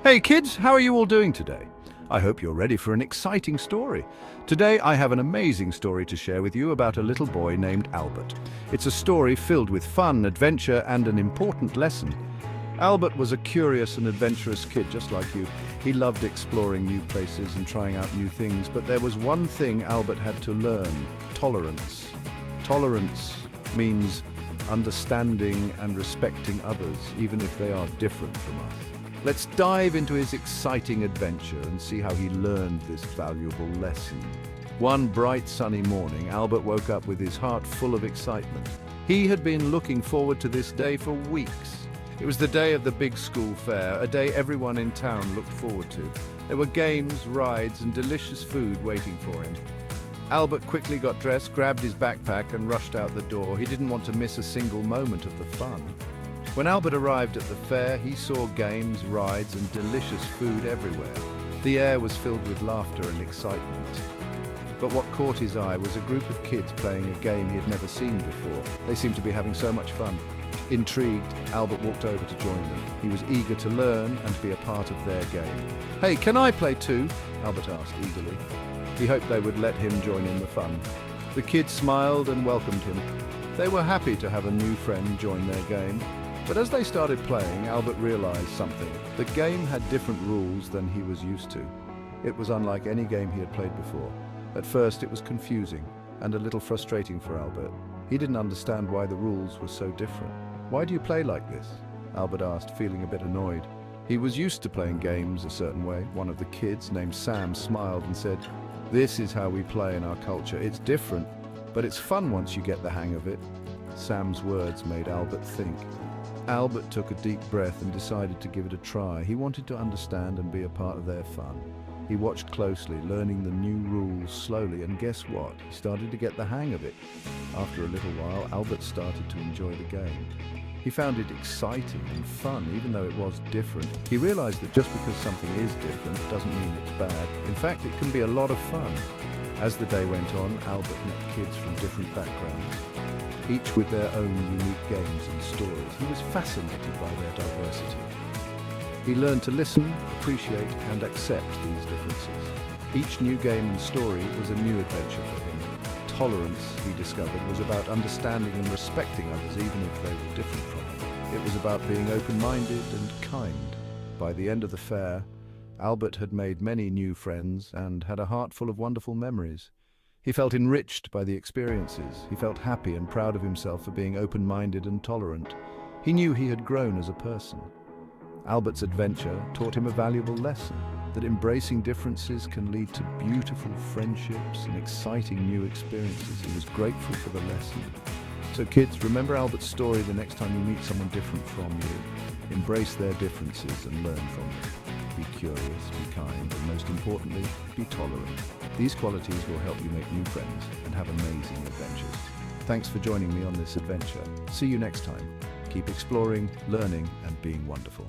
Hey kids, how are you all doing today? I hope you're ready for an exciting story. Today I have an amazing story to share with you about a little boy named Albert. It's a story filled with fun, adventure, and an important lesson. Albert was a curious and adventurous kid just like you. He loved exploring new places and trying out new things, but there was one thing Albert had to learn: tolerance. Tolerance means understanding and respecting others, even if they are different from us. Let's dive into his exciting adventure and see how he learned this valuable lesson. One bright sunny morning, Albert woke up with his heart full of excitement. He had been looking forward to this day for weeks. It was the day of the big school fair, a day everyone in town looked forward to. There were games, rides, and delicious food waiting for him. Albert quickly got dressed, grabbed his backpack, and rushed out the door. He didn't want to miss a single moment of the fun. When Albert arrived at the fair, he saw games, rides, and delicious food everywhere. The air was filled with laughter and excitement. But what caught his eye was a group of kids playing a game he had never seen before. They seemed to be having so much fun. Intrigued, Albert walked over to join them. He was eager to learn and be a part of their game. "Hey, can I play too?" Albert asked eagerly. He hoped they would let him join in the fun. The kids smiled and welcomed him. They were happy to have a new friend join their game. But as they started playing, Albert realized something. The game had different rules than he was used to. It was unlike any game he had played before. At first, it was confusing and a little frustrating for Albert. He didn't understand why the rules were so different. "Why do you play like this?" Albert asked, feeling a bit annoyed. He was used to playing games a certain way. One of the kids, named Sam, smiled and said, "This is how we play in our culture. It's different, but it's fun once you get the hang of it." Sam's words made Albert think. Albert took a deep breath and decided to give it a try. He wanted to understand and be a part of their fun. He watched closely, learning the new rules slowly, and guess what? He started to get the hang of it. After a little while, Albert started to enjoy the game. He found it exciting and fun, even though it was different. He realized that just because something is different doesn't mean it's bad. In fact, it can be a lot of fun. As the day went on, Albert met kids from different backgrounds, each with their own unique games and stories. He was fascinated by their diversity. He learned to listen, appreciate, and accept these differences. Each new game and story was a new adventure for him. Tolerance, he discovered, was about understanding and respecting others even if they were different from him. It was about being open-minded and kind. By the end of the fair, Albert had made many new friends and had a heart full of wonderful memories. He felt enriched by the experiences. He felt happy and proud of himself for being open-minded and tolerant. He knew he had grown as a person. Albert's adventure taught him a valuable lesson, that embracing differences can lead to beautiful friendships and exciting new experiences. He was grateful for the lesson. So kids, remember Albert's story the next time you meet someone different from you. Embrace their differences and learn from them. Be curious, be kind, and most importantly, be tolerant. These qualities will help you make new friends and have amazing adventures. Thanks for joining me on this adventure. See you next time. Keep exploring, learning, and being wonderful.